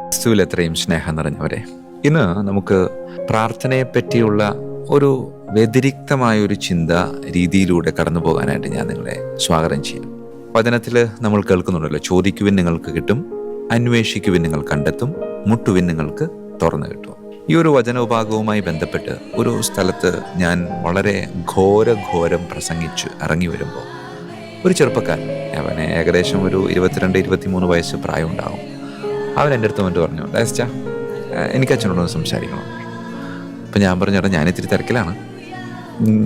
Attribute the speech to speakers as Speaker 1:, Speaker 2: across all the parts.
Speaker 1: ക്രിസ്തുവിൽ എത്രയും സ്നേഹം നിറഞ്ഞവരെ, ഇന്ന് നമുക്ക് പ്രാർത്ഥനയെ പറ്റിയുള്ള ഒരു വ്യതിരിക്തമായൊരു ചിന്ത രീതിയിലൂടെ കടന്നു പോകാനായിട്ട് ഞാൻ നിങ്ങളെ സ്വാഗതം ചെയ്യാം. വചനത്തിൽ നമ്മൾ കേൾക്കുന്നുണ്ടല്ലോ, ചോദിക്കുവിൻ നിങ്ങൾക്ക് കിട്ടും, അന്വേഷിക്കുവിൻ നിങ്ങൾ കണ്ടെത്തും, മുട്ടുവിൻ നിങ്ങൾക്ക് തുറന്നു കിട്ടും. ഈ ഒരു വചനോഭാഗവുമായി ബന്ധപ്പെട്ട് ഒരു സ്ഥലത്ത് ഞാൻ വളരെ ഘോരം പ്രസംഗിച്ച് ഇറങ്ങി വരുമ്പോൾ ഒരു ചെറുപ്പക്കാരൻ, അവന് ഏകദേശം ഒരു 22-23 വയസ്സ് പ്രായം ഉണ്ടാകും. അവൻ എൻ്റെ അടുത്ത് വന്നിട്ട് പറഞ്ഞു, ഡാസ്റ്റാ എനിക്ക് അച്ഛനോടൊന്ന് സംസാരിക്കണം. അപ്പം ഞാൻ പറഞ്ഞു, ചേട്ടാ ഞാൻ ഇത്തിരി തിരക്കിലാണ്,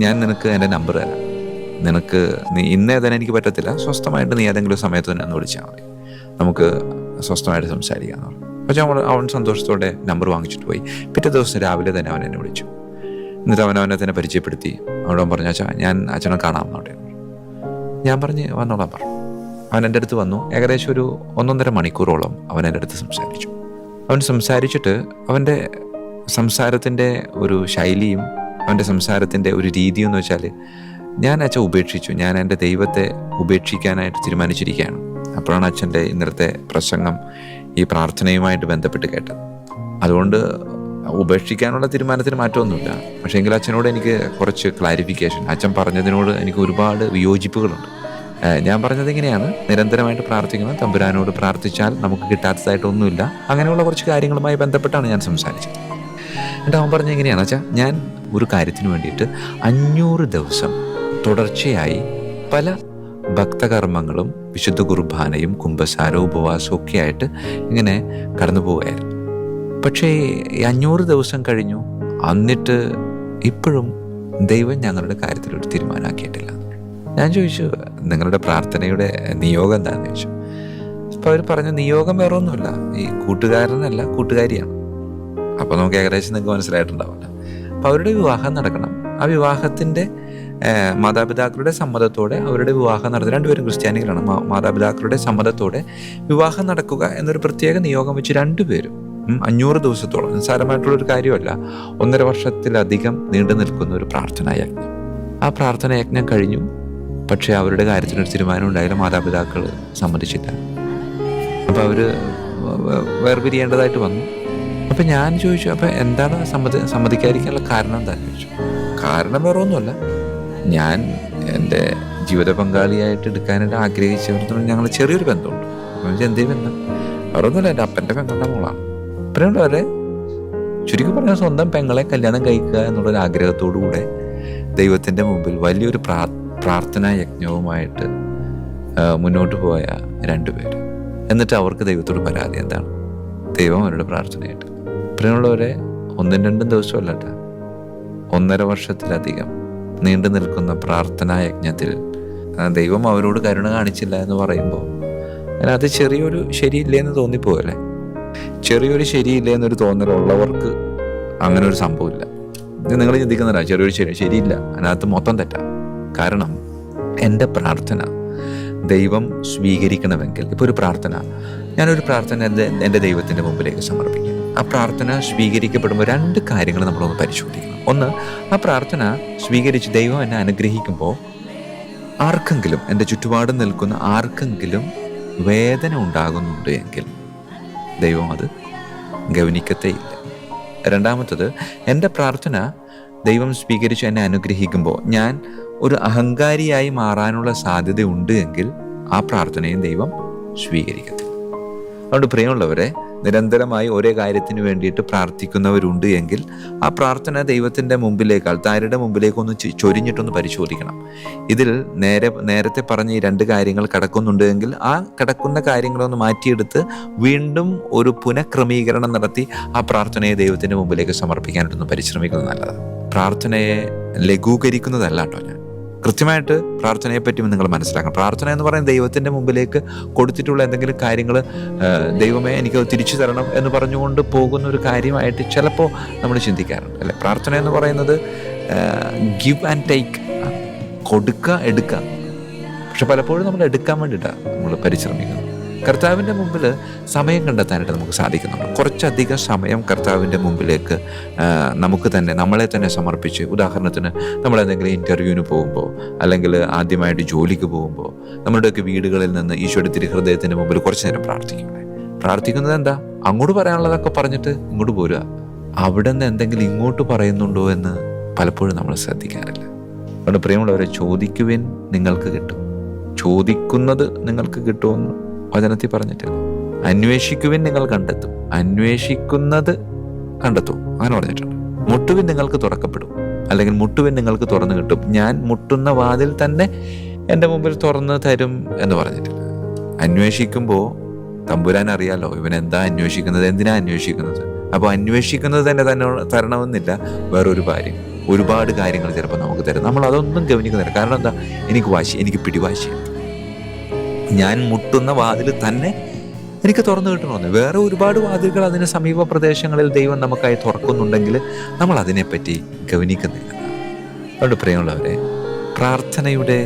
Speaker 1: ഞാൻ നിനക്ക് എൻ്റെ നമ്പർ തരാം, നിനക്ക് ഇന്നേ തന്നെ എനിക്ക് പറ്റത്തില്ല, സ്വസ്ഥമായിട്ട് നീ ഏതെങ്കിലും സമയത്ത് തന്നെ ഒന്ന് വിളിച്ചാൽ മതി, നമുക്ക് സ്വസ്ഥമായിട്ട് സംസാരിക്കാമെന്ന് പറഞ്ഞു. പക്ഷേ അവൻ സന്തോഷത്തോടെ നമ്പർ വാങ്ങിച്ചിട്ട് പോയി. പിറ്റേ ദിവസം രാവിലെ തന്നെ അവൻ എന്നെ വിളിച്ചു. എന്നിട്ട് അവനെ തന്നെ പരിചയപ്പെടുത്തി. അവിടെ പറഞ്ഞു, അച്ഛാ ഞാൻ അച്ഛനെ കാണാമെന്നോട്ടെ. ഞാൻ പറഞ്ഞ് വന്നോളാം പറഞ്ഞു. അവൻ എൻ്റെ അടുത്ത് വന്നു. ഏകദേശം ഒരു 1.5 മണിക്കൂറോളം അവൻ എൻ്റെ അടുത്ത് സംസാരിച്ചു. അവൻ സംസാരിച്ചിട്ട് അവൻ്റെ സംസാരത്തിൻ്റെ ഒരു ശൈലിയും അവൻ്റെ സംസാരത്തിൻ്റെ ഒരു രീതിയും എന്ന് വെച്ചാൽ, ഞാൻ അച്ഛൻ ഉപേക്ഷിച്ചു, ഞാൻ എൻ്റെ ദൈവത്തെ ഉപേക്ഷിക്കാനായിട്ട് തീരുമാനിച്ചിരിക്കുകയാണ്. അപ്പോഴാണ് അച്ഛൻ്റെ ഇന്നലത്തെ പ്രസംഗം ഈ പ്രാർത്ഥനയുമായിട്ട് ബന്ധപ്പെട്ട് കേട്ടത്. അതുകൊണ്ട് ഉപേക്ഷിക്കാനുള്ള തീരുമാനത്തിന് മാറ്റമൊന്നുമില്ല. പക്ഷേ എങ്കിൽ അച്ഛനോട് എനിക്ക് കുറച്ച് ക്ലാരിഫിക്കേഷൻ, അച്ഛൻ പറഞ്ഞതിനോട് എനിക്ക് ഒരുപാട് വിയോജിപ്പുകളുണ്ട്. ഞാൻ പറഞ്ഞത് ഇങ്ങനെയാണ്, നിരന്തരമായിട്ട് പ്രാർത്ഥിക്കണം, തമ്പുരാനോട് പ്രാർത്ഥിച്ചാൽ നമുക്ക് കിട്ടാത്തതായിട്ടൊന്നുമില്ല, അങ്ങനെയുള്ള കുറച്ച് കാര്യങ്ങളുമായി ബന്ധപ്പെട്ടാണ് ഞാൻ സംസാരിച്ചത്. എന്നിട്ട് അവൻ പറഞ്ഞ എങ്ങനെയാണ് വെച്ചാൽ, ഞാൻ ഒരു കാര്യത്തിന് വേണ്ടിയിട്ട് 500 ദിവസം തുടർച്ചയായി പല ഭക്തകർമ്മങ്ങളും വിശുദ്ധ കുർബാനയും കുമ്പസാരവും ഉപവാസവും ഒക്കെ ആയിട്ട് ഇങ്ങനെ കടന്നു പോവുകയായിരുന്നു. പക്ഷേ ഈ 500 ദിവസം കഴിഞ്ഞു, എന്നിട്ട് ഇപ്പോഴും ദൈവം ഞങ്ങളുടെ കാര്യത്തിലൊരു തീരുമാനമാക്കിയിട്ടില്ല. ഞാൻ ചോദിച്ചു, നിങ്ങളുടെ പ്രാർത്ഥനയുടെ നിയോഗം എന്താണെന്ന് ചോദിച്ചു. അപ്പോൾ അവർ പറഞ്ഞ നിയോഗം വേറെ ഒന്നുമില്ല, ഈ കൂട്ടുകാരനല്ല കൂട്ടുകാരിയാണ്. അപ്പോൾ നമുക്ക് ഏകദേശം നിങ്ങൾക്ക് മനസ്സിലായിട്ടുണ്ടാവില്ല. അപ്പോൾ അവരുടെ വിവാഹം നടക്കണം. ആ വിവാഹത്തിൻ്റെ മാതാപിതാക്കളുടെ സമ്മതത്തോടെ അവരുടെ വിവാഹം നടത്തുക. രണ്ടുപേരും ക്രിസ്ത്യാനികളാണ്. മാതാപിതാക്കളുടെ സമ്മതത്തോടെ വിവാഹം നടക്കുക എന്നൊരു പ്രത്യേക നിയോഗം വെച്ച് രണ്ടുപേരും 500 ദിവസത്തോളം, നിസ്സാരമായിട്ടുള്ളൊരു കാര്യമല്ല, 1.5 വർഷത്തിലധികം നീണ്ടു നിൽക്കുന്ന ഒരു പ്രാർത്ഥനായജ്ഞം. ആ പ്രാർത്ഥനായജ്ഞം കഴിഞ്ഞു. പക്ഷേ അവരുടെ കാര്യത്തിനൊരു തീരുമാനം ഉണ്ടായാലും മാതാപിതാക്കൾ സമ്മതിച്ചില്ല. അപ്പോൾ അവർ വേർപിരിയേണ്ടതായിട്ട് വന്നു. അപ്പം ഞാൻ ചോദിച്ചു, അപ്പം എന്താണ് സമ്മതിക്കാതിരിക്കാനുള്ള കാരണം എന്താണെന്ന് ചോദിച്ചു. കാരണം വേറെ ഒന്നുമല്ല, ഞാൻ എൻ്റെ ജീവിത പങ്കാളിയായിട്ട് എടുക്കാനായിട്ട് ആഗ്രഹിച്ചവർക്ക് ഞങ്ങൾ ചെറിയൊരു ബന്ധമുണ്ട്. അപ്പം എന്തേ ബന്ധം? വേറെ ഒന്നുമില്ല, എൻ്റെ അപ്പൻ്റെ പെങ്ങളുടെ മോളാണ്. ഇപ്പോഴുള്ളവരെ ചുരുക്കി പറഞ്ഞാൽ സ്വന്തം പെങ്ങളെ കല്യാണം കഴിക്കുക എന്നുള്ളൊരു ആഗ്രഹത്തോടു കൂടെ ദൈവത്തിൻ്റെ മുമ്പിൽ വലിയൊരു പ്രാർത്ഥനാ യജ്ഞവുമായിട്ട് മുന്നോട്ട് പോയ 2 പേര്. എന്നിട്ട് അവർക്ക് ദൈവത്തോട് പരാതി എന്താണ്? ദൈവം അവരുടെ പ്രാർത്ഥനയായിട്ട്. ഇപ്പോഴുള്ളവരെ 1-2 ദിവസമല്ല, 1.5 വർഷത്തിലധികം നീണ്ടു നിൽക്കുന്ന പ്രാർത്ഥനാ യജ്ഞത്തിൽ ദൈവം അവരോട് കരുണ കാണിച്ചില്ല എന്ന് പറയുമ്പോൾ അതിനകത്ത് ചെറിയൊരു ശരിയില്ലേന്ന് തോന്നിപ്പോയല്ലേ. ചെറിയൊരു ശരിയില്ലേന്നൊരു തോന്നലുള്ളവർക്ക് അങ്ങനെ ഒരു സംഭവമില്ല. നിങ്ങൾ ചിന്തിക്കുന്നില്ല, ചെറിയൊരു ശരിയില്ല, അതിനകത്ത് മൊത്തം തെറ്റാം. കാരണം എൻ്റെ പ്രാർത്ഥന ദൈവം സ്വീകരിക്കണമെങ്കിൽ, ഇപ്പോൾ ഒരു പ്രാർത്ഥന, ഞാനൊരു പ്രാർത്ഥന എൻ്റെ ദൈവത്തിൻ്റെ മുമ്പിലേക്ക് സമർപ്പിക്കും. ആ പ്രാർത്ഥന സ്വീകരിക്കപ്പെടുമ്പോൾ 2 കാര്യങ്ങൾ നമ്മളൊന്ന് പരിശോധിക്കണം. ഒന്ന്, ആ പ്രാർത്ഥന സ്വീകരിച്ച് ദൈവം എന്നെ അനുഗ്രഹിക്കുമ്പോൾ ആർക്കെങ്കിലും, എൻ്റെ ചുറ്റുപാടും നിൽക്കുന്ന ആർക്കെങ്കിലും വേദന ഉണ്ടാകുന്നുണ്ട് എങ്കിൽ ദൈവം അത് ഗൗനിക്കത്തേയില്ല. രണ്ടാമത്തത്, എൻ്റെ പ്രാർത്ഥന ദൈവം സ്വീകരിച്ച് എന്നെ അനുഗ്രഹിക്കുമ്പോൾ ഞാൻ ഒരു അഹങ്കാരിയായി മാറാനുള്ള സാധ്യതയുണ്ട് എങ്കിൽ ആ പ്രാർത്ഥനയും ദൈവം സ്വീകരിക്കത്തില്ല. അതുകൊണ്ട് പ്രിയമുള്ളവരെ, നിരന്തരമായി ഒരേ കാര്യത്തിന് വേണ്ടിയിട്ട് പ്രാർത്ഥിക്കുന്നവരുണ്ട് എങ്കിൽ ആ പ്രാർത്ഥന ദൈവത്തിൻ്റെ മുമ്പിലേക്ക്, ആൾത്താരുടെ മുമ്പിലേക്കൊന്ന് ചൊരിഞ്ഞിട്ടൊന്ന് പരിശോധിക്കണം. ഇതിൽ നേരത്തെ പറഞ്ഞ ഈ 2 കാര്യങ്ങൾ കിടക്കുന്നുണ്ട് എങ്കിൽ ആ കിടക്കുന്ന കാര്യങ്ങളൊന്ന് മാറ്റിയെടുത്ത് വീണ്ടും ഒരു പുനഃക്രമീകരണം നടത്തി ആ പ്രാർത്ഥനയെ ദൈവത്തിൻ്റെ മുമ്പിലേക്ക് സമർപ്പിക്കാനായിട്ടൊന്ന് പരിശ്രമിക്കുന്നത് നല്ലതാണ്. പ്രാർത്ഥനയെ ലഘൂകരിക്കുന്നതല്ല കേട്ടോ ഞാൻ. കൃത്യമായിട്ട് പ്രാർത്ഥനയെപ്പറ്റി നിങ്ങൾ മനസ്സിലാക്കണം. പ്രാർത്ഥന എന്ന് പറയുന്നത് ദൈവത്തിൻ്റെ മുമ്പിലേക്ക് കൊടുത്തിട്ടുള്ള എന്തെങ്കിലും കാര്യങ്ങൾ ദൈവമേ എനിക്ക് തിരിച്ചു തരണം എന്ന് പറഞ്ഞുകൊണ്ട് പോകുന്ന ഒരു കാര്യമായിട്ട് ചിലപ്പോൾ നമ്മൾ ചിന്തിക്കാറുണ്ട്, അല്ലേ? പ്രാർത്ഥന എന്ന് പറയുന്നത് ഗിവ് ആൻഡ് ടേക്ക്, കൊടുക്കുക എടുക്കുക. പക്ഷെ പലപ്പോഴും നമ്മൾ എടുക്കാൻ വേണ്ടിയിട്ടാണ് നമ്മൾ പരിശ്രമിക്കുന്നത്. കർത്താവിൻ്റെ മുമ്പിൽ സമയം കണ്ടെത്താനായിട്ട് നമുക്ക് സാധിക്കുന്നുണ്ട്. കുറച്ചധികം സമയം കർത്താവിൻ്റെ മുമ്പിലേക്ക് നമുക്ക് തന്നെ നമ്മളെ തന്നെ സമർപ്പിച്ച്, ഉദാഹരണത്തിന് നമ്മളെന്തെങ്കിലും ഇൻ്റർവ്യൂവിന് പോകുമ്പോൾ, അല്ലെങ്കിൽ ആദ്യമായിട്ട് ജോലിക്ക് പോകുമ്പോൾ, നമ്മുടെയൊക്കെ വീടുകളിൽ നിന്ന് ഈശോയുടെ തിരുഹൃദയത്തിൻ്റെ മുമ്പിൽ കുറച്ച് നേരം പ്രാർത്ഥിക്കുന്നത് എന്താ? അങ്ങോട്ട് പറയാനുള്ളതൊക്കെ പറഞ്ഞിട്ട് ഇങ്ങോട്ട് പോരുക. അവിടെ നിന്ന് എന്തെങ്കിലും ഇങ്ങോട്ട് പറയുന്നുണ്ടോ എന്ന് പലപ്പോഴും നമ്മൾ ശ്രദ്ധിക്കാറില്ല. അതുകൊണ്ട് പ്രിയമുള്ളവരെ, ചോദിക്കുവിൻ നിങ്ങൾക്ക് കിട്ടും, ചോദിക്കുന്നത് നിങ്ങൾക്ക് കിട്ടുമെന്ന് വചനത്തിൽ പറഞ്ഞിട്ടില്ല. അന്വേഷിക്കുവിൻ നിങ്ങൾ കണ്ടെത്തും, അന്വേഷിക്കുന്നത് കണ്ടെത്തും, അങ്ങനെ പറഞ്ഞിട്ടുണ്ട്. മുട്ടുവിൻ നിങ്ങൾക്ക് തുറക്കപ്പെടും, അല്ലെങ്കിൽ മുട്ടുവിൻ നിങ്ങൾക്ക് തുറന്നു കിട്ടും, ഞാൻ മുട്ടുന്ന വാതിൽ തന്നെ എൻ്റെ മുമ്പിൽ തുറന്ന് തരും എന്ന് പറഞ്ഞിട്ടില്ല. അന്വേഷിക്കുമ്പോൾ തമ്പുരാൻ അറിയാലോ ഇവൻ എന്താ അന്വേഷിക്കുന്നത്, എന്തിനാ അന്വേഷിക്കുന്നത്. അപ്പോൾ അന്വേഷിക്കുന്നത് തന്നെ തരണമെന്നില്ല. വേറൊരു കാര്യം, ഒരുപാട് കാര്യങ്ങൾ ചിലപ്പോൾ നമുക്ക് തരും. നമ്മൾ അതൊന്നും ഗവനിക്കുന്നില്ല. കാരണം എന്താ? എനിക്ക് പിടിവാശിയാണ്. ഞാൻ മുട്ടുന്ന വാതിൽ തന്നെ എനിക്ക് തുറന്നു കിട്ടണമെന്ന്. വേറെ ഒരുപാട് വാതിലുകൾ അതിന് സമീപ പ്രദേശങ്ങളിൽ ദൈവം നമുക്കായി തുറക്കുന്നുണ്ടെങ്കിൽ നമ്മൾ അതിനെപ്പറ്റി ഗവനിക്കുന്നില്ല. അതുകൊണ്ട് പ്രിയമുള്ളവരെ, പ്രാർത്ഥനയുടെ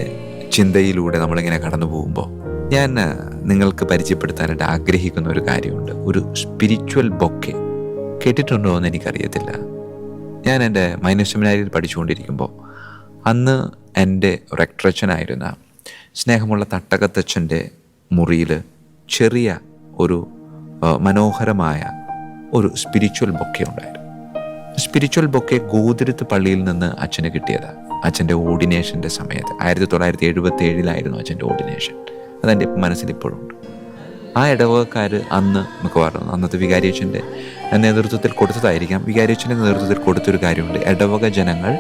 Speaker 1: ചിന്തയിലൂടെ നമ്മളിങ്ങനെ കടന്നു പോകുമ്പോൾ ഞാൻ നിങ്ങൾക്ക് പരിചയപ്പെടുത്താനായിട്ട് ആഗ്രഹിക്കുന്ന ഒരു കാര്യമുണ്ട്. ഒരു സ്പിരിച്വൽ ബൊക്കെ. കേട്ടിട്ടുണ്ടോ എന്ന് എനിക്കറിയത്തില്ല. ഞാൻ എൻ്റെ മൈനർ സെമിനാരിയിൽ പഠിച്ചുകൊണ്ടിരിക്കുമ്പോൾ അന്ന് എൻ്റെ റെക്ടറച്ചനായിരുന്ന സ്നേഹമുള്ള തട്ടകത്തച്ഛൻ്റെ മുറിയിൽ ചെറിയ ഒരു മനോഹരമായ ഒരു സ്പിരിച്വൽ ബൊക്കെ ഉണ്ടായിരുന്നു. സ്പിരിച്വൽ ബൊക്കെ ഗോതിരത്ത് പള്ളിയിൽ നിന്ന് അച്ഛന് കിട്ടിയതാണ്. അച്ഛൻ്റെ ഓർഡിനേഷൻ്റെ സമയത്ത് 1977 അച്ഛൻ്റെ ഓർഡിനേഷൻ. അതെൻ്റെ മനസ്സിൽ ഇപ്പോഴുണ്ട്. ആ ഇടവകക്കാർ അന്ന് മിക്കവാറും അന്നത്തെ വികാരിയച്ഛൻ്റെ നേതൃത്വത്തിൽ കൊടുത്തതായിരിക്കാം. വികാരിയച്ഛൻ്റെ നേതൃത്വത്തിൽ കൊടുത്തൊരു കാര്യമുണ്ട്. ഇടവക ജനങ്ങൾ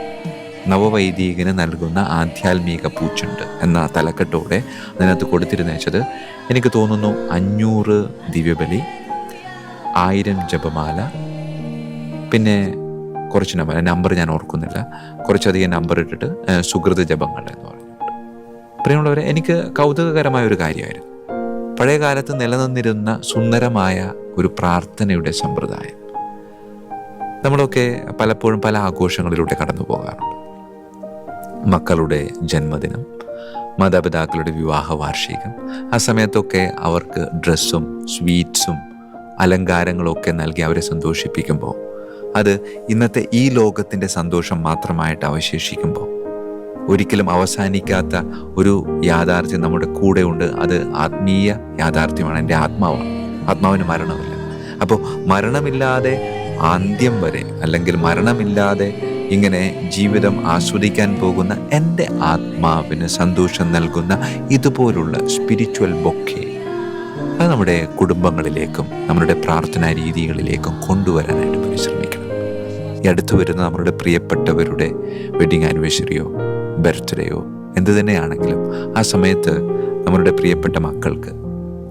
Speaker 1: നവവൈദികന് നൽകുന്ന ആധ്യാത്മിക പൂച്ചെണ്ട് എന്ന തലക്കെട്ടോടെ അതിനകത്ത് കൊടുത്തിരുന്നേച്ചത് എനിക്ക് തോന്നുന്നു 500 ദിവ്യബലി, 1000 ജപമാല, പിന്നെ കുറച്ച് നമ്പർ ഞാൻ ഓർക്കുന്നില്ല, കുറച്ചധികം നമ്പർ ഇട്ടിട്ട് സുഹൃത ജപങ്ങൾ എന്ന് പറഞ്ഞിട്ടുണ്ട്. പ്രിയമുള്ളവരെ, എനിക്ക് കൗതുകകരമായ ഒരു കാര്യമായിരുന്നു. പഴയ കാലത്ത് നിലനിന്നിരുന്ന സുന്ദരമായ ഒരു പ്രാർത്ഥനയുടെ സമ്പ്രദായം. നമ്മളൊക്കെ പലപ്പോഴും പല ആഘോഷങ്ങളിലൂടെ കടന്നു പോകാറുണ്ട്. മക്കളുടെ ജന്മദിനം, മാതാപിതാക്കളുടെ വിവാഹ വാർഷികം, ആ സമയത്തൊക്കെ അവർക്ക് ഡ്രസ്സും സ്വീറ്റ്സും അലങ്കാരങ്ങളൊക്കെ നൽകി അവരെ സന്തോഷിപ്പിക്കുമ്പോൾ അത് ഇന്നത്തെ ഈ ലോകത്തിൻ്റെ സന്തോഷം മാത്രമായിട്ട് അവശേഷിക്കുമ്പോൾ ഒരിക്കലും അവസാനിക്കാത്ത ഒരു യാഥാർത്ഥ്യം നമ്മുടെ കൂടെ ഉണ്ട്. അത് ആത്മീയ യാഥാർത്ഥ്യമാണ്. എൻ്റെ ആത്മാവാണ്. ആത്മാവിന് മരണമില്ല. അപ്പോൾ മരണമില്ലാതെ അന്ത്യം വരെ, അല്ലെങ്കിൽ മരണമില്ലാതെ ഇങ്ങനെ ജീവിതം ആസ്വദിക്കാൻ പോകുന്ന എൻ്റെ ആത്മാവിന് സന്തോഷം നൽകുന്ന ഇതുപോലുള്ള സ്പിരിച്വൽ ബൊക്കെ അത് നമ്മുടെ കുടുംബങ്ങളിലേക്കും നമ്മുടെ പ്രാർത്ഥനാ രീതികളിലേക്കും കൊണ്ടുവരാനായിട്ട് പരിശ്രമിക്കണം. ഈ അടുത്ത് വരുന്ന നമ്മളുടെ പ്രിയപ്പെട്ടവരുടെ വെഡിങ് ആനിവേഴ്സറിയോ ബർത്ത്ഡേയോ എന്ത് തന്നെയാണെങ്കിലും ആ സമയത്ത് നമ്മളുടെ പ്രിയപ്പെട്ട മക്കൾക്ക്,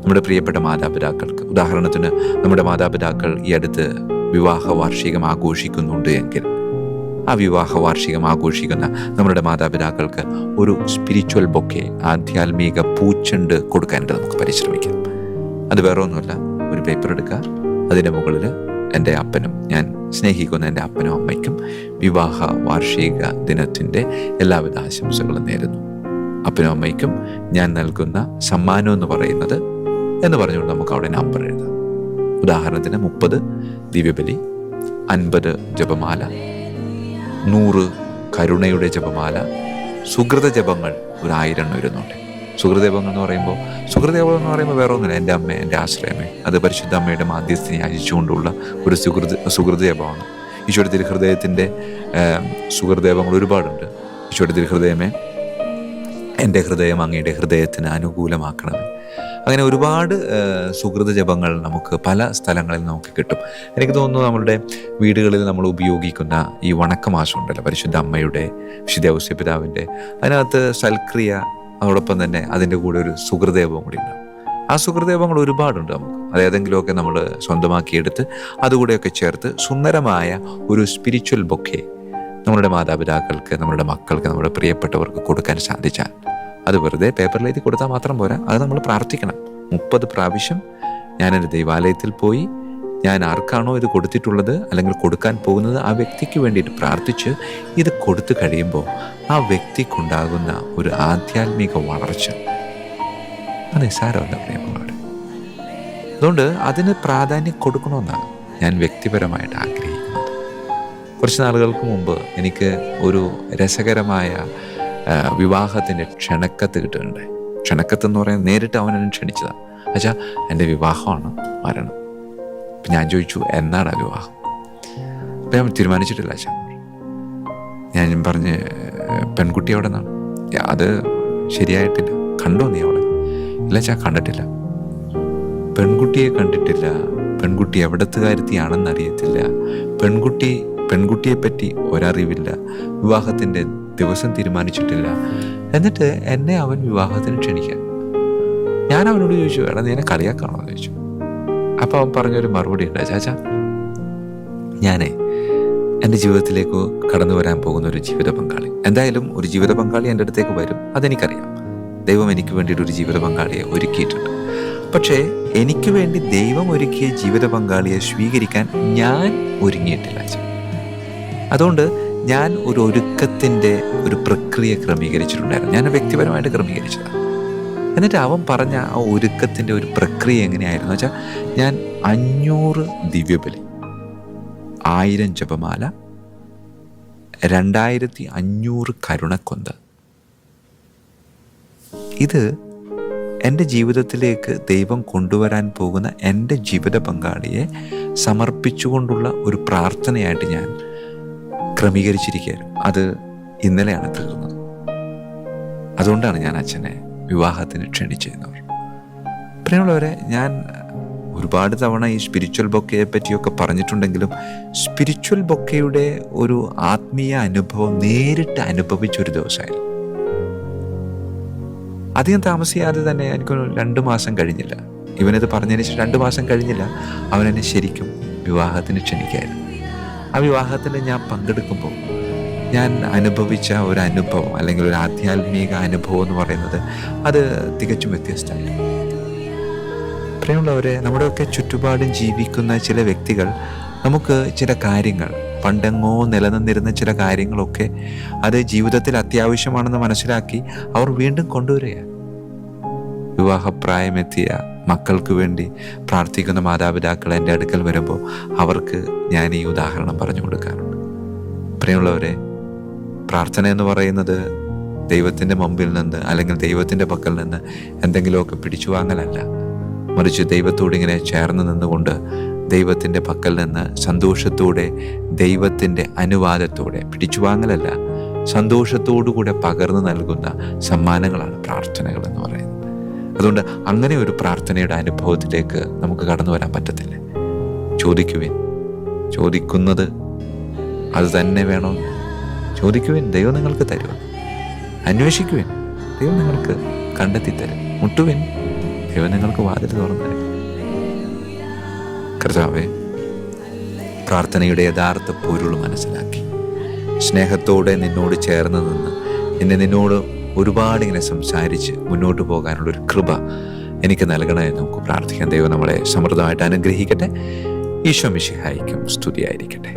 Speaker 1: നമ്മുടെ പ്രിയപ്പെട്ട മാതാപിതാക്കൾക്ക്, ഉദാഹരണത്തിന് നമ്മുടെ മാതാപിതാക്കൾ ഈ അടുത്ത് വിവാഹ വാർഷികം ആഘോഷിക്കുന്നുണ്ട് എങ്കിൽ ആ വിവാഹ വാർഷികം ആഘോഷിക്കുന്ന നമ്മുടെ മാതാപിതാക്കൾക്ക് ഒരു സ്പിരിച്വൽ ബൊക്കെ, ആധ്യാത്മിക പൂച്ചെണ്ട് കൊടുക്കാനായിട്ട് നമുക്ക് പരിശ്രമിക്കാം. അത് വേറെ ഒന്നുമല്ല, ഒരു പേപ്പർ എടുക്കുക, അതിൻ്റെ മുകളിൽ എൻ്റെ അപ്പനും, ഞാൻ സ്നേഹിക്കുന്ന എൻ്റെ അപ്പനും അമ്മയ്ക്കും വിവാഹ വാർഷിക ദിനത്തിൻ്റെ എല്ലാവിധ ആശംസകളും നേരുന്നു. അപ്പനും അമ്മയ്ക്കും ഞാൻ നൽകുന്ന സമ്മാനം എന്ന് പറയുന്നത് എന്ന് പറഞ്ഞുകൊണ്ട് നമുക്ക് അവിടെ നമ്പർ എഴുതാം. ഉദാഹരണത്തിന് 30 ദിവ്യബലി, 50 ജപമാല, 100 കരുണയുടെ ജപമാല, സുഹൃത ജപങ്ങൾ ഒരു 1000 വരുന്നുണ്ട്. സുഹൃദേവങ്ങൾ എന്ന് പറയുമ്പോൾ വേറെ ഒന്നുമില്ല, എൻ്റെ അമ്മ, എൻ്റെ ആശ്രയമേ, അത് പരിശുദ്ധ അമ്മയുടെ മാധ്യസ്ഥനെ യാചിച്ചുകൊണ്ടുള്ള ഒരു സുഹൃദേവമാണ്. ഈശോയുടെ തിരുഹൃദയത്തിൻ്റെ സുഹൃദേവങ്ങൾ ഒരുപാടുണ്ട്. ഈശോയുടെ തിരുഹൃദയമേ, എൻ്റെ ഹൃദയം അങ്ങയുടെ ഹൃദയത്തിന് അനുകൂലമാക്കണമേ. അങ്ങനെ ഒരുപാട് സുഹൃത ജപങ്ങൾ നമുക്ക് പല സ്ഥലങ്ങളിൽ നമുക്ക് കിട്ടും. എനിക്ക് തോന്നുന്നു നമ്മളുടെ വീടുകളിൽ നമ്മൾ ഉപയോഗിക്കുന്ന ഈ വണക്കമാസം ഉണ്ടല്ലോ, പരിശുദ്ധ അമ്മയുടെ, വിശുദ്ധ ഔസേപ്പിതാവിൻ്റെ, അതിനകത്ത് സൽക്രിയ, അതോടൊപ്പം തന്നെ അതിൻ്റെ കൂടെ ഒരു സുഹൃദേവം കൂടി ഉണ്ടാവും. ആ സുഹൃദേവങ്ങൾ ഒരുപാടുണ്ട് നമുക്ക്. അതേതെങ്കിലുമൊക്കെ നമ്മൾ സ്വന്തമാക്കിയെടുത്ത് അതുകൂടെയൊക്കെ ചേർത്ത് സുന്ദരമായ ഒരു സ്പിരിച്വൽ ബൊക്കെ നമ്മളുടെ മാതാപിതാക്കൾക്ക്, നമ്മുടെ മക്കൾക്ക്, നമ്മുടെ പ്രിയപ്പെട്ടവർക്ക് കൊടുക്കാൻ സാധിച്ചാൽ അത് വെറുതെ പേപ്പറിൽ എഴുതി കൊടുത്താൽ മാത്രം പോരാ, അത് നമ്മൾ പ്രാർത്ഥിക്കണം. 30 പ്രാവശ്യം ഞാനെൻ്റെ ദൈവാലയത്തിൽ പോയി ഞാൻ ആർക്കാണോ ഇത് കൊടുത്തിട്ടുള്ളത് അല്ലെങ്കിൽ കൊടുക്കാൻ പോകുന്നത് ആ വ്യക്തിക്ക് വേണ്ടിയിട്ട് പ്രാർത്ഥിച്ച് ഇത് കൊടുത്തു കഴിയുമ്പോൾ ആ വ്യക്തിക്കുണ്ടാകുന്ന ഒരു ആധ്യാത്മിക വളർച്ച അത് നിസ്സാരമല്ല പ്രിയമുള്ളവരെ. അതുകൊണ്ട് അതിന് പ്രാധാന്യം കൊടുക്കണമെന്നാണ് ഞാൻ വ്യക്തിപരമായിട്ട് ആഗ്രഹിക്കുന്നത്. കുറച്ച് നാളുകൾക്ക് മുമ്പ് എനിക്ക് ഒരു രസകരമായ വിവാഹത്തിൻ്റെ ക്ഷണക്കത്ത് കിട്ടുന്നുണ്ടായി. ക്ഷണക്കത്ത് എന്ന് പറയുന്നത് നേരിട്ട് അവനെന്നെ ക്ഷണിച്ചതാണ്. അച്ഛാ, എൻ്റെ വിവാഹമാണ്, വരണം. അപ്പം ഞാൻ ചോദിച്ചു, എന്നാണ് വിവാഹം? അപ്പം ഞാൻ തീരുമാനിച്ചിട്ടില്ല അച്ഛാ. ഞാൻ പറഞ്ഞ്, പെൺകുട്ടി എവിടെ നിന്നാണ്? അത് ശരിയായിട്ടില്ല. കണ്ടോ നീ അവളെ? ഇല്ല അച്ഛാ, കണ്ടിട്ടില്ല. പെൺകുട്ടിയെ കണ്ടിട്ടില്ല, പെൺകുട്ടി എവിടത്തുകാരത്തിയാണെന്ന് അറിയത്തില്ല, പെൺകുട്ടിയെ പറ്റി ഒരറിവില്ല, വിവാഹത്തിൻ്റെ ദിവസം തീരുമാനിച്ചിട്ടില്ല. എന്നിട്ട് എന്നെ അവൻ വിവാഹത്തിന് ക്ഷണിക്കാൻ. ഞാൻ അവനോട് ചോദിച്ചു, എടാ നീ എന്നെ കളിയാക്കാണോ എന്ന് ചോദിച്ചു. അപ്പോൾ അവൻ പറഞ്ഞൊരു മറുപടി ഉണ്ട്, ചാച്ചാ, ഞാനേ എൻ്റെ ജീവിതത്തിലേക്ക് കടന്നു വരാൻ പോകുന്ന ഒരു ജീവിത പങ്കാളി, എന്തായാലും ഒരു ജീവിത പങ്കാളി എൻ്റെ അടുത്തേക്ക് വരും, അതെനിക്കറിയാം. ദൈവം എനിക്ക് വേണ്ടിയിട്ട് ഒരു ജീവിത പങ്കാളിയെ ഒരുക്കിയിട്ടുണ്ട്. പക്ഷേ എനിക്ക് വേണ്ടി ദൈവം ഒരുക്കിയ ജീവിത പങ്കാളിയെ സ്വീകരിക്കാൻ ഞാൻ ഒരുങ്ങിയിട്ടില്ല അച്ഛൻ. അതുകൊണ്ട് ഞാൻ ഒരു ഒരുക്കത്തിൻ്റെ ഒരു പ്രക്രിയ ക്രമീകരിച്ചിട്ടുണ്ടായിരുന്നു. ഞാൻ വ്യക്തിപരമായിട്ട് ക്രമീകരിച്ചതാണ്. എന്നിട്ട് അവൻ പറഞ്ഞ ആ ഒരുക്കത്തിൻ്റെ ഒരു പ്രക്രിയ എങ്ങനെയായിരുന്നു വെച്ചാൽ, ഞാൻ 500 ദിവ്യബലി, 1000 ജപമാല, 2500 കരുണക്കൊന്ത്, ഇത് എൻ്റെ ജീവിതത്തിലേക്ക് ദൈവം കൊണ്ടുവരാൻ പോകുന്ന എൻ്റെ ജീവിത പങ്കാളിയെ സമർപ്പിച്ചുകൊണ്ടുള്ള ഒരു പ്രാർത്ഥനയായിട്ട് ഞാൻ ക്രമീകരിച്ചിരിക്കുകയായിരുന്നു. അത് ഇന്നലെയാണ് തീർന്നത്. അതുകൊണ്ടാണ് ഞാൻ അച്ഛനെ വിവാഹത്തിന് ക്ഷണിച്ചിരുന്നവർ. പ്രിയമുള്ളവരെ, ഞാൻ ഒരുപാട് തവണ ഈ സ്പിരിച്വൽ ബൊക്കയെ പറ്റിയൊക്കെ പറഞ്ഞിട്ടുണ്ടെങ്കിലും സ്പിരിച്വൽ ബൊക്കയുടെ ഒരു ആത്മീയ അനുഭവം നേരിട്ട് അനുഭവിച്ചൊരു ദിവസമായിരുന്നു. അധികം താമസിയാതെ തന്നെ എനിക്കൊരു 2 മാസം കഴിഞ്ഞില്ല, ഇവനിത് പറഞ്ഞതിന് ശേഷം 2 മാസം കഴിഞ്ഞില്ല, അവനെന്നെ ശരിക്കും വിവാഹത്തിന് ക്ഷണിക്കായിരുന്നു. ആ വിവാഹത്തിൽ ഞാൻ പങ്കെടുക്കുമ്പോൾ ഞാൻ അനുഭവിച്ച ഒരു അനുഭവം, അല്ലെങ്കിൽ ഒരു ആധ്യാത്മിക അനുഭവം എന്ന് പറയുന്നത് അത് തികച്ചും വ്യത്യസ്തമായിരുന്നു. പ്രിയമുള്ളവരെ, നമ്മുടെയൊക്കെ ചുറ്റുപാടും ജീവിക്കുന്ന ചില വ്യക്തികൾ നമുക്ക് ചില കാര്യങ്ങൾ, പണ്ടെങ്ങോ നിലനിന്നിരുന്ന ചില കാര്യങ്ങളൊക്കെ അത് ജീവിതത്തിൽ അത്യാവശ്യമാണെന്ന് മനസ്സിലാക്കി അവർ വീണ്ടും കൊണ്ടുവരിക. വിവാഹപ്രായമെത്തിയ മക്കൾക്ക് വേണ്ടി പ്രാർത്ഥിക്കുന്ന മാതാപിതാക്കൾ എൻ്റെ അടുക്കൽ വരുമ്പോൾ അവർക്ക് ഞാൻ ഈ ഉദാഹരണം പറഞ്ഞു കൊടുക്കാറുണ്ട്. പ്രിയമുള്ളവരെ, പ്രാർത്ഥന എന്ന് പറയുന്നത് ദൈവത്തിൻ്റെ മുമ്പിൽ നിന്ന് അല്ലെങ്കിൽ ദൈവത്തിൻ്റെ പക്കൽ നിന്ന് എന്തെങ്കിലുമൊക്കെ പിടിച്ചു വാങ്ങലല്ല, മറിച്ച് ദൈവത്തോട് ഇങ്ങനെ ചേർന്ന് നിന്നുകൊണ്ട് ദൈവത്തിൻ്റെ പക്കൽ നിന്ന് സന്തോഷത്തോടെ, ദൈവത്തിൻ്റെ അനുവാദത്തോടെ, പിടിച്ചു വാങ്ങലല്ല, സന്തോഷത്തോടുകൂടെ പകർന്നു നൽകുന്ന സമ്മാനങ്ങളാണ് പ്രാർത്ഥനകൾ എന്ന് പറയുന്നത്. അതുകൊണ്ട് അങ്ങനെ ഒരു പ്രാർത്ഥനയുടെ അനുഭവത്തിലേക്ക് നമുക്ക് കടന്നു വരാൻ പറ്റത്തില്ല. ചോദിക്കുവിൻ, ചോദിക്കുന്നത് അത് തന്നെ വേണോ? ചോദിക്കുവിൻ, ദൈവം നിങ്ങൾക്ക് തരും. അന്വേഷിക്കുവിൻ, ദൈവം നിങ്ങൾക്ക് കണ്ടെത്തി തരും. മുട്ടുവിൻ, ദൈവം നിങ്ങൾക്ക് വാതിൽ തുറന്നു തരും. കർത്താവേ, പ്രാർത്ഥനയുടെ യഥാർത്ഥ പൊരുൾ മനസ്സിലാക്കി സ്നേഹത്തോടെ നിന്നോട് ചേർന്ന് നിന്ന് നിന്നോട് ഒരുപാട് ഇങ്ങനെ സംസാരിച്ച് മുന്നോട്ട് പോകാനുള്ളൊരു കൃപ എനിക്ക് നൽകണമെന്ന് നമുക്ക് പ്രാർത്ഥിക്കാം. ദൈവം നമ്മളെ സമൃദ്ധമായിട്ട് അനുഗ്രഹിക്കട്ടെ. ഈശോ മിശിഹായ്ക്കും സ്തുതിയായിരിക്കട്ടെ.